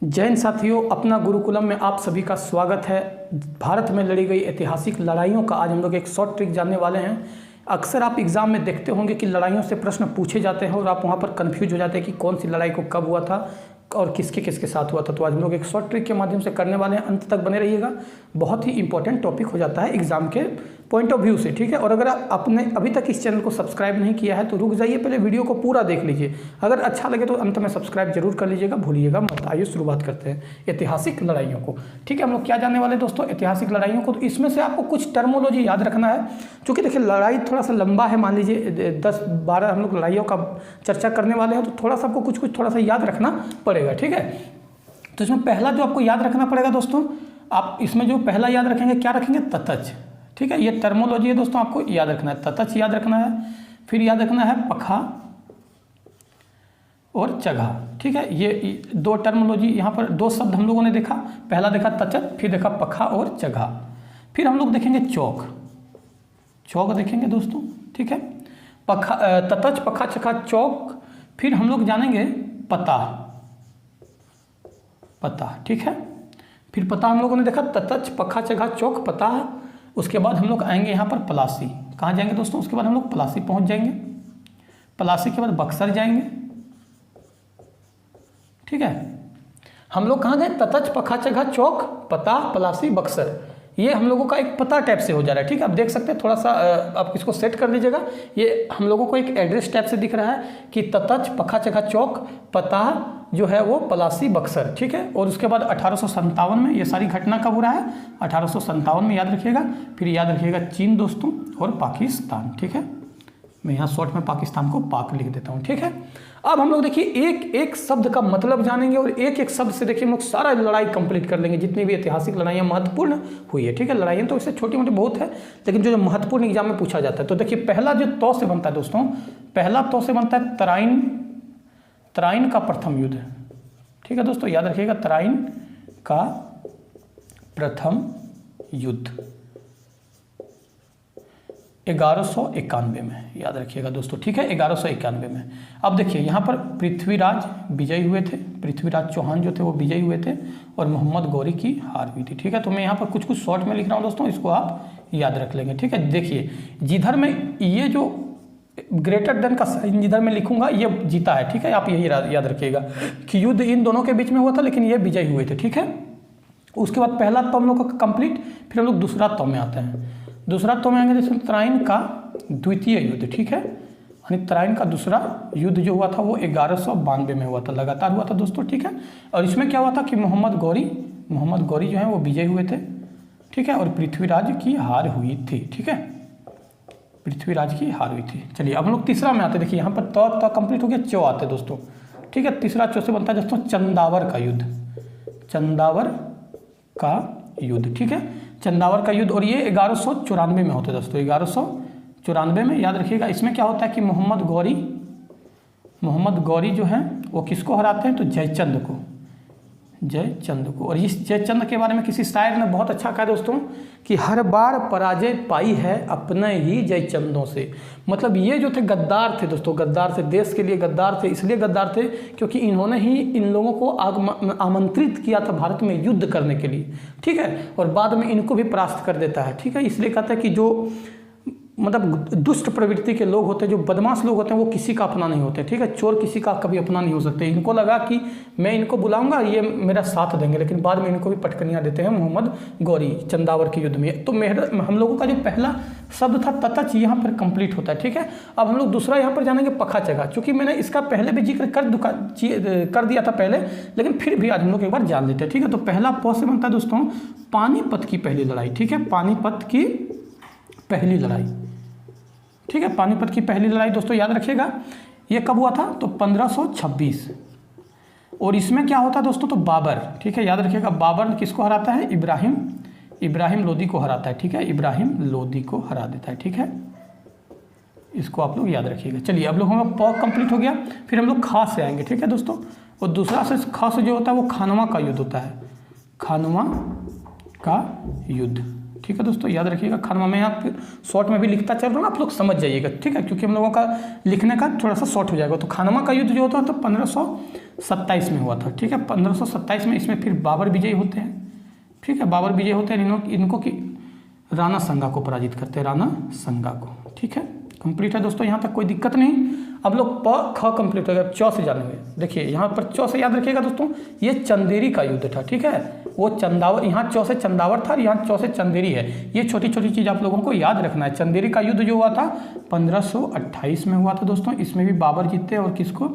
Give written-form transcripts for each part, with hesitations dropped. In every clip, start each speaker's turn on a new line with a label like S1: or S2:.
S1: जय हिंद साथियों, अपना गुरुकुलम में आप सभी का स्वागत है। भारत में लड़ी गई ऐतिहासिक लड़ाइयों का आज हम लोग एक शॉर्ट ट्रिक जानने वाले हैं। अक्सर आप एग्जाम में देखते होंगे कि लड़ाइयों से प्रश्न पूछे जाते हैं और आप वहां पर कंफ्यूज हो जाते हैं कि कौन सी लड़ाई को कब हुआ था और किसके किसके साथ हुआ था। तो आज हम लोग एक शॉर्ट ट्रिक के माध्यम से करने वाले हैं, अंत तक बने रहिएगा। बहुत ही इंपॉर्टेंट टॉपिक हो जाता है एग्जाम के पॉइंट ऑफ व्यू से, ठीक है। और अगर आपने अभी तक इस चैनल को सब्सक्राइब नहीं किया है तो रुक जाइए, पहले वीडियो को पूरा देख लीजिए। अगर अच्छा लगे तो अंत में सब्सक्राइब जरूर कर लीजिएगा, भूलिएगा मत। आइए शुरुआत करते हैं ऐतिहासिक लड़ाइयों को, ठीक है। हम लोग क्या जानने वाले दोस्तों, ऐतिहासिक लड़ाइयों को। तो इसमें से आपको कुछ टर्मोलॉजी याद रखना है, क्योंकि देखिए लड़ाई थोड़ा सा लंबा है। मान लीजिए 10-12 हम लोग लड़ाइयों का चर्चा करने वाले हैं, तो थोड़ा सा आपको कुछ थोड़ा सा याद रखना पड़ेगा, ठीक है। तो इसमें पहला जो आपको याद रखना पड़ेगा दोस्तों, आप इसमें जो पहला याद रखेंगे, क्या रखेंगे, ततच, ठीक है। ये टर्मोलॉजी है दोस्तों, आपको याद रखना है। ततच याद रखना है, फिर याद रखना है पखा और चघा, ठीक है। ये दो टर्मोलॉजी, यहाँ पर दो शब्द हम लोगों ने देखा। पहला देखा तचत, फिर देखा पखा और चघा। फिर हम लोग देखेंगे चौक, चौक देखेंगे दोस्तों, ठीक है। पखा, ततच, पखा, चखा, चौक। फिर हम लोग जानेंगे पता, पता, ठीक है। फिर पता हम लोगों ने देखा, ततच, पखा, चघा, चौक, पता। उसके बाद हम लोग आएंगे यहाँ पर पलासी। कहाँ जाएंगे दोस्तों, उसके बाद हम लोग पलासी पहुँच जाएंगे। पलासी के बाद बक्सर जाएंगे, ठीक है। हम लोग कहाँ गए, ततच, पखा, चघा, चौक, पता, पलासी, बक्सर। ये हम लोगों का एक पता टाइप से हो जा रहा है, ठीक है। आप देख सकते हैं, थोड़ा सा आप इसको सेट कर लीजिएगा। ये हम लोगों को एक एड्रेस टाइप से दिख रहा है कि ततच, पखा, चघा, चौक, पता जो है वो पलासी, बक्सर, ठीक है। और उसके बाद 1857 में ये सारी घटना कब हो रहा है, 1857 में, याद रखिएगा। फिर याद रखिएगा चीन दोस्तों और पाकिस्तान, ठीक है। मैं यहाँ शॉर्ट में पाकिस्तान को पाक लिख देता हूँ, ठीक है। अब हम लोग देखिए एक एक शब्द का मतलब जानेंगे और एक एक शब्द से देखिए हम लोग सारा लड़ाई कंप्लीट कर लेंगे, जितनी भी ऐतिहासिक लड़ाइयाँ महत्वपूर्ण हुई है, ठीक है। लड़ाइयाँ तो इससे छोटी मोटी बहुत है, लेकिन जो महत्वपूर्ण एग्जाम में पूछा जाता है। तो देखिए पहला जो तौ से बनता है दोस्तों, पहला तौ से बनता है तराइन, तराइन का प्रथम युद्ध, ठीक है दोस्तों। याद रखिएगा तराइन का प्रथम युद्ध 1191 में, याद रखिएगा दोस्तों, ठीक है। 1191 में। अब देखिए यहाँ पर पृथ्वीराज विजयी हुए थे, पृथ्वीराज चौहान जो थे वो विजयी हुए थे और मोहम्मद गौरी की हार हुई थी, ठीक है। तो मैं यहाँ पर कुछ शॉर्ट में लिख रहा हूँ दोस्तों, इसको आप याद रख लेंगे, ठीक है। देखिए जिधर में ये जो ग्रेटर देन का साइन जिधर मैं लिखूंगा ये जीता है, ठीक है। आप यही याद रखिएगा कि युद्ध इन दोनों के बीच में हुआ था, लेकिन ये विजयी हुए थे, ठीक है। उसके बाद पहला तो हम लोग का कंप्लीट, फिर हम लोग दूसरा तो में आते हैं। दूसरा तो में आएंगे जैसे तराइन का द्वितीय युद्ध, ठीक है। यानी तराइन का दूसरा युद्ध जो हुआ था वो 1192 में हुआ था, लगातार हुआ था दोस्तों, ठीक है। और इसमें क्या हुआ था कि मोहम्मद गौरी जो है वो विजयी हुए थे, ठीक है। और पृथ्वीराज की हार हुई थी, ठीक है, पृथ्वीराज की हार हुई थी। चलिए अब हम लोग तीसरा में आते हैं। देखिए यहाँ पर तो कंप्लीट हो गया, चौ आते दोस्तों, ठीक है। तीसरा चौ से बनता है दोस्तों चंदावर का युद्ध, चंदावर का युद्ध, ठीक है। चंदावर का युद्ध, और ये 1194 में होता है दोस्तों, 1194 में, याद रखिएगा। इसमें क्या होता है कि मोहम्मद गौरी जो है वो किसको हराते हैं, तो जयचंद को। और इस जयचंद के बारे में किसी शायर ने बहुत अच्छा कहा दोस्तों कि हर बार पराजय पाई है अपने ही जयचंदों से। मतलब ये जो थे गद्दार थे दोस्तों, गद्दार थे, देश के लिए गद्दार थे। इसलिए गद्दार थे क्योंकि इन्होंने ही इन लोगों को आमंत्रित किया था भारत में युद्ध करने के लिए, ठीक है। और बाद में इनको भी परास्त कर देता है, ठीक है। इसलिए कहता है कि जो मतलब दुष्ट प्रवृत्ति के लोग होते हैं, जो बदमाश लोग होते हैं, वो किसी का अपना नहीं होते, ठीक है। चोर किसी का कभी अपना नहीं हो सकते। इनको लगा कि मैं इनको बुलाऊंगा, ये मेरा साथ देंगे, लेकिन बाद में इनको भी पटकनियाँ देते हैं मोहम्मद गौरी चंदावर के युद्ध में। तो हम लोगों का जो पहला शब्द था ततच, यहाँ पर कंप्लीट होता है, ठीक है। अब हम लोग दूसरा यहाँ पर जानेंगे पखा चघा। चूँकि मैंने इसका पहले भी जिक्र कर दिया था पहले, लेकिन फिर भी आज हम लोग एक बार जान लेते हैं, ठीक है। तो पहला प से बनता है दोस्तों पानीपत की पहली लड़ाई, ठीक है। पानीपत की पहली लड़ाई, ठीक है। पानीपत की पहली लड़ाई दोस्तों याद रखिएगा, ये कब हुआ था, तो 1526। और इसमें क्या होता है दोस्तों, तो बाबर, ठीक है, याद रखिएगा। बाबर किसको हराता है, इब्राहिम लोदी को हराता है, ठीक है। इब्राहिम लोदी को हरा देता है, ठीक है। इसको आप लोग याद रखिएगा। चलिए अब लोग हमारा प कंप्लीट हो गया, फिर हम लोग खा से आएंगे, ठीक है दोस्तों। और दूसरा से ख से जो होता है वो खानवा का युद्ध होता है, खानवा का युद्ध, ठीक है दोस्तों, याद रखिएगा। खानवा में यहाँ शॉर्ट में भी लिखता चल रहा हूँ, आप लोग समझ जाइएगा, ठीक है, क्योंकि हम लोगों का लिखने का थोड़ा सा शॉर्ट हो जाएगा। तो खानवा का युद्ध जो होता है तो 1527 में हुआ था, ठीक है। 1527 में इसमें फिर बाबर विजयी होते हैं, ठीक है। बाबर विजय होते हैं, इनको कि राणा संगा को पराजित करते हैं, राणा संगा को, ठीक है। कंप्लीट है दोस्तों, यहाँ तक कोई दिक्कत नहीं। अब लोग प ख कंप्लीट हो गया, च से जानेंगे। देखिए यहाँ पर च से याद रखिएगा दोस्तों, ये चंदेरी का युद्ध था, ठीक है। वो चंदावर, यहाँ च से चंदावर था, यहाँ च से चंदेरी है। ये छोटी छोटी चीज़ आप लोगों को याद रखना है। चंदेरी का युद्ध जो हुआ था 1528 में हुआ था दोस्तों। इसमें भी बाबर जीतते हैं और किसको,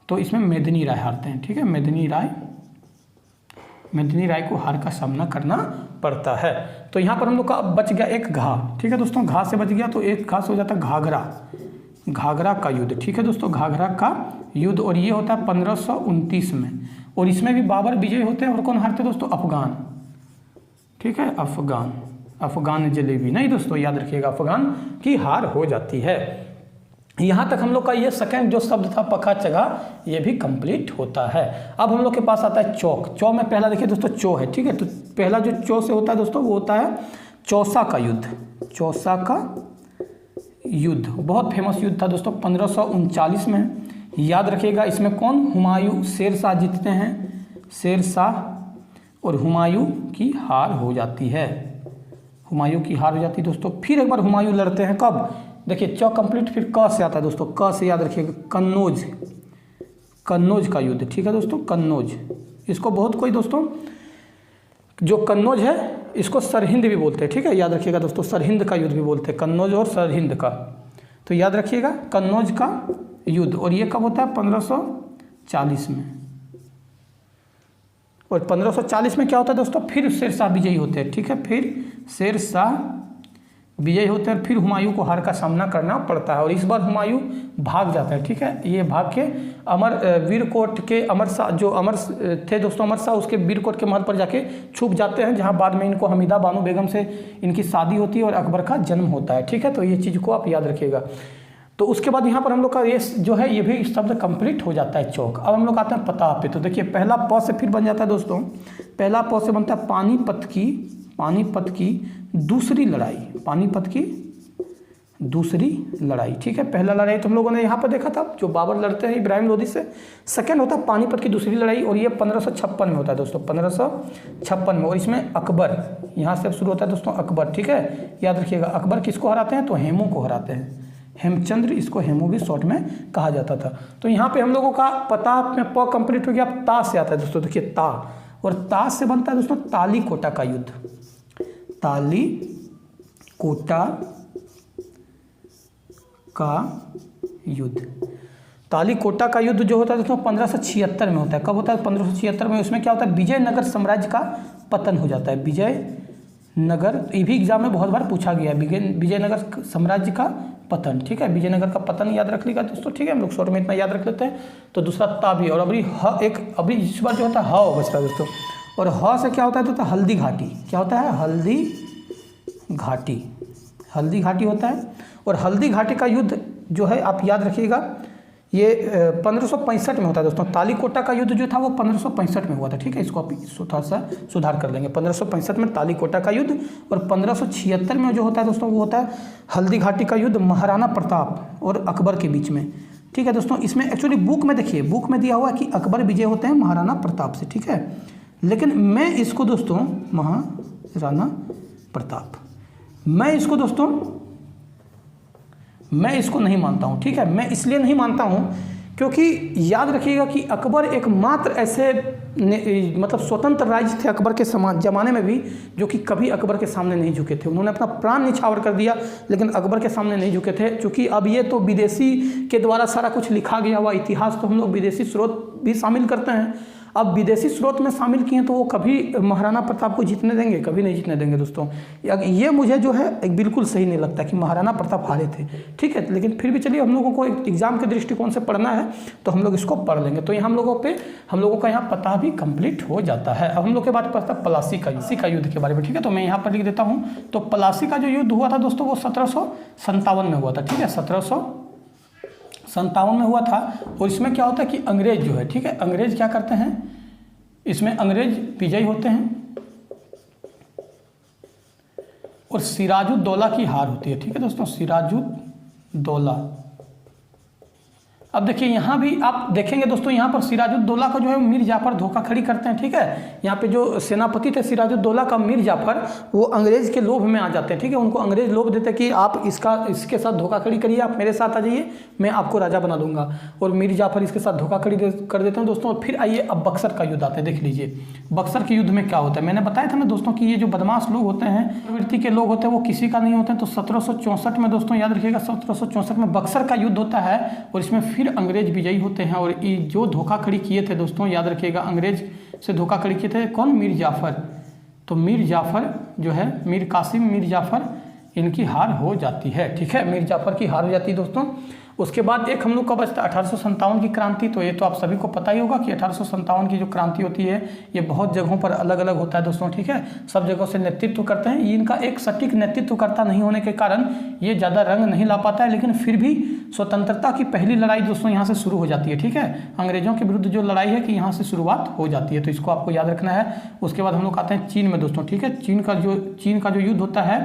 S1: तो इसमें मेदिनी राय हारते हैं, ठीक है। मेदिनी राय को हार का सामना करना पड़ता है। तो यहाँ पर हम लोग का बच गया एक घा, ठीक है दोस्तों। घा से बच गया तो एक घा से हो जाता है घाघरा का युद्ध, ठीक है दोस्तों, घाघरा का युद्ध। और ये होता है 1529 में, और इसमें भी बाबर विजय होते हैं। और कौन हारते हैं दोस्तों, अफगान, ठीक है, अफगान जलेबी नहीं दोस्तों, याद रखिएगा, अफगान की हार हो जाती है। यहाँ तक हम लोग का ये सेकंड जो शब्द था पखा चगा, ये भी कंप्लीट होता है। अब हम लोग के पास आता है चौक। चौ में पहला देखिए दोस्तों चौ है, ठीक है। तो पहला जो चौ से होता है दोस्तों वो होता है चौसा का युद्ध। चौसा का युद्ध बहुत फेमस युद्ध था दोस्तों, 1539 में। याद रखिएगा, इसमें कौन, हुमायूं, शेरशाह जीतते हैं, शेरशाह, और हुमायूं की हार हो जाती है। हुमायूं की हार हो जाती है दोस्तों। फिर एक बार हुमायूं लड़ते हैं, कब, देखिए चौ कंप्लीट, फिर क से आता है दोस्तों। क से याद रखिएगा कन्नौज का युद्ध, ठीक है दोस्तों, कन्नौज। इसको बहुत कोई दोस्तों, जो कन्नौज है इसको सरहिंद भी बोलते हैं, ठीक है। याद रखिएगा दोस्तों, सरहिंद का युद्ध भी बोलते हैं, कन्नौज और सरहिंद का। तो याद रखिएगा कन्नौज का युद्ध। और ये कब होता है, 1540 में। और 1540 में क्या होता है दोस्तों, फिर शेरशाह विजयी होते हैं, ठीक है। फिर शेरशाह विजयी होते हैं, फिर हुमायूं को हार का सामना करना पड़ता है। और इस बार हुमायूं भाग जाता है, ठीक है। ये भाग के वीरकोट के अमर शाह, जो अमर थे दोस्तों, अमर शाह, उसके वीरकोट के महल पर जाके छुप जाते हैं, जहां बाद में इनको हमीदा बानो बेगम से इनकी शादी होती है और अकबर का जन्म होता है, ठीक है। तो ये चीज़ को आप याद रखिएगा। तो उसके बाद यहाँ पर हम लोग का ये जो है ये भी शब्द कंप्लीट हो जाता है, चौक। अब हम लोग आते हैं पता पे। तो देखिए पहला प से फिर बन जाता है दोस्तों, पहला प से बनता है पानीपत की दूसरी लड़ाई, पानीपत की दूसरी लड़ाई, ठीक है। पहला लड़ाई तो हम लोगों ने यहाँ पर देखा था, जो बाबर लड़ते हैं इब्राहिम लोदी से। सेकंड होता है पानीपत की दूसरी लड़ाई, और ये 1556 में होता है दोस्तों, 1556 में। और इसमें अकबर, यहाँ से शुरू होता है दोस्तों, अकबर, ठीक है। याद रखिएगा, अकबर किसको हराते हैं, तो हेमू को हराते हैं, हेमचंद्र, इसको हेमू भी शॉर्ट में कहा जाता था। तो यहाँ पे हम लोगों का पता में प कंप्लीट हो गया। अब ता से आता है दोस्तों, देखिए ता, और ता से बनता है दोस्तों तालीकोटा का युद्ध। तालीकोटा का युद्ध जो होता है दोस्तों 1576 में होता है। कब होता है, 1576 में। उसमें क्या होता है, विजयनगर साम्राज्य का पतन हो जाता है। विजयनगर, ये भी एग्जाम में बहुत बार पूछा गया है, विजयनगर साम्राज्य का पतन, ठीक है। विजयनगर का पतन याद रख लीजिएगा दोस्तों, ठीक है। हम लोग शॉर्ट में इतना याद रख लेते हैं। तो दूसरा ता भी, और अभी इस बार जो होता है ह बचता है दोस्तों। और ह से क्या होता है दोस्तों, हल्दी घाटी। क्या होता है, हल्दी घाटी होता है। और हल्दी घाटी का युद्ध जो है आप याद रखिएगा, ये 1565 में होता है दोस्तों। तालीकोटा का युद्ध जो था वो 1565 में हुआ था, ठीक है। इसको आप थोड़ा सा सुधार कर लेंगे। 1565 में तालीकोटा का युद्ध, और 1576 में जो होता है दोस्तों वो होता है हल्दी घाटी का युद्ध, महाराणा प्रताप और अकबर के बीच में, ठीक है दोस्तों। इसमें एक्चुअली बुक में देखिए, बुक में दिया हुआ है कि अकबर विजय होते हैं महाराणा प्रताप से, ठीक है। लेकिन मैं इसको दोस्तों, महाराणा प्रताप, मैं इसको नहीं मानता हूँ, ठीक है। मैं इसलिए नहीं मानता हूँ क्योंकि याद रखिएगा कि अकबर एकमात्र ऐसे मतलब स्वतंत्र राज्य थे अकबर के ज़माने में भी, जो कि कभी अकबर के सामने नहीं झुके थे। उन्होंने अपना प्राण निछावर कर दिया, लेकिन अकबर के सामने नहीं झुके थे। क्योंकि अब ये तो विदेशी के द्वारा सारा कुछ लिखा गया हुआ इतिहास, तो हम लोग विदेशी स्रोत भी शामिल करते हैं। अब विदेशी स्रोत में शामिल किए तो वो कभी महाराणा प्रताप को जीतने देंगे, कभी नहीं जीतने देंगे दोस्तों। ये मुझे जो है एक बिल्कुल सही नहीं लगता कि महाराणा प्रताप हारे थे, ठीक है। लेकिन फिर भी चलिए, हम लोगों को एक एग्जाम के दृष्टिकोण से पढ़ना है तो हम लोग इसको पढ़ लेंगे। तो हम लोगों का यहाँ पता भी कंप्लीट हो जाता है। अब हम लोग के बात पड़ता है प्लासी का युद्ध के बारे में, ठीक है। तो मैं यहाँ पर लिख देता हूँ। तो प्लासी का जो युद्ध हुआ था दोस्तों वो 1757 में हुआ था, ठीक है। 1757 में हुआ था। और इसमें क्या होता है कि अंग्रेज जो है, ठीक है, अंग्रेज क्या करते हैं, इसमें अंग्रेज विजयी होते हैं। और सिराजुद्दौला की हार होती है। ठीक है दोस्तों, सिराजुद्दौला। अब देखिए यहाँ भी आप देखेंगे दोस्तों, यहाँ पर सिराजुद्दौला का जो है मीर जाफर धोखाधड़ी करते हैं। ठीक है, यहाँ पे जो सेनापति थे सिराजुद्दौला का, मीर जाफर, वो अंग्रेज के लोभ में आ जाते हैं। ठीक है, उनको अंग्रेज लोभ देते हैं कि आप इसके साथ धोखाधड़ी करिए, आप मेरे साथ आ जाइए, मैं आपको राजा बना दूंगा। और मीर जाफर इसके साथ धोखाधड़ी कर देते हैं दोस्तों। और फिर आइए अब बक्सर का युद्ध आता है। देख लीजिए बक्सर के युद्ध में क्या होता है। मैंने बताया था ना दोस्तों कि ये जो बदमाश लोग होते हैं, प्रवृत्ति के लोग होते हैं, वो किसी का नहीं होते हैं। तो 1764 में दोस्तों याद रखिएगा, 1764 में बक्सर का युद्ध होता है और इसमें फिर अंग्रेज विजयी होते हैं। और ये जो धोखाधड़ी किए थे दोस्तों, याद रखिएगा, अंग्रेज से धोखाधड़ी किए थे कौन? मीर जाफर। तो मीर जाफर जो है, मीर कासिम, मीर जाफर, इनकी हार हो जाती है। ठीक है, मीर जाफर की हार हो जाती है दोस्तों। उसके बाद एक हम लोग का बचता 1857 की क्रांति। तो ये तो आप सभी को पता ही होगा कि 1857 की जो क्रांति होती है ये बहुत जगहों पर अलग अलग होता है दोस्तों। ठीक है, सब जगहों से नेतृत्व करते हैं। ये इनका एक सटीक नेतृत्वकर्ता नहीं होने के कारण ये ज़्यादा रंग नहीं ला पाता है, लेकिन फिर भी स्वतंत्रता की पहली लड़ाई दोस्तों यहाँ से शुरू हो जाती है। ठीक है, अंग्रेजों के विरुद्ध जो लड़ाई है कि यहाँ से शुरुआत हो जाती है, तो इसको आपको याद रखना है। उसके बाद हम लोग आते हैं चीन में दोस्तों। ठीक है, चीन का जो युद्ध होता है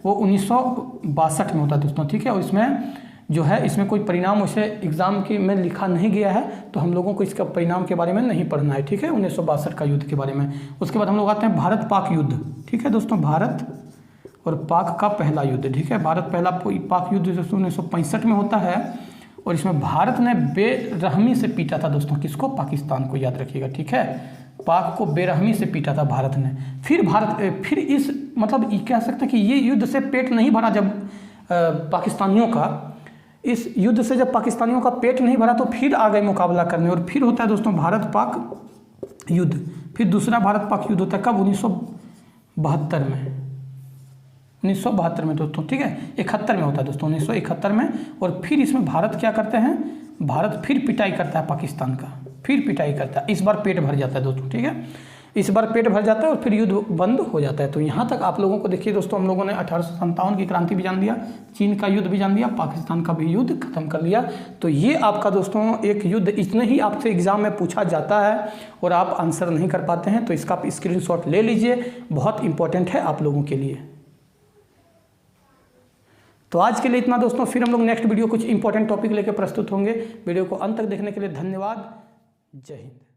S1: वो 1962 में होता है दोस्तों। ठीक है, और इसमें जो है, इसमें कोई परिणाम उसे एग्जाम के में लिखा नहीं गया है, तो हम लोगों को इसका परिणाम के बारे में नहीं पढ़ना है। ठीक है, 1962 का युद्ध के बारे में। उसके बाद हम लोग आते हैं भारत पाक युद्ध। ठीक है दोस्तों, भारत और पाक का पहला युद्ध। ठीक है, भारत पहला पाक युद्ध 1965 में होता है और इसमें भारत ने बेरहमी से पीटा था दोस्तों। किसको? पाकिस्तान को, याद रखिएगा। ठीक है, पाक को बेरहमी से पीटा था भारत ने। फिर इस मतलब ये कह सकते हैं कि ये युद्ध से पेट नहीं भरा जब पाकिस्तानियों का, इस युद्ध से जब पाकिस्तानियों का पेट नहीं भरा तो फिर आ गए मुकाबला करने। और फिर होता है दोस्तों भारत पाक युद्ध। फिर दूसरा भारत पाक युद्ध होता है कब? 1972 में। 1972 में दोस्तों। ठीक है, 71 में होता है दोस्तों, 1971 में। और फिर इसमें भारत क्या करते हैं? भारत फिर पिटाई करता है पाकिस्तान का, फिर पिटाई करता है। इस बार पेट भर जाता है दोस्तों। ठीक है, इस बार पेट भर जाता है और फिर युद्ध बंद हो जाता है। तो यहाँ तक आप लोगों को देखिए दोस्तों, हम लोगों ने 1857 की क्रांति भी जान लिया, चीन का युद्ध भी जान लिया, पाकिस्तान का भी युद्ध खत्म कर लिया। तो ये आपका दोस्तों एक युद्ध, इतने ही आपसे एग्जाम में पूछा जाता है और आप आंसर नहीं कर पाते हैं, तो इसका आप स्क्रीनशॉट ले लीजिए, बहुत इंपॉर्टेंट है आप लोगों के लिए। तो आज के लिए इतना दोस्तों, फिर हम लोग नेक्स्ट वीडियो कुछ इंपॉर्टेंट टॉपिक लेकर प्रस्तुत होंगे। वीडियो को अंत तक देखने के लिए धन्यवाद। जय हिंद।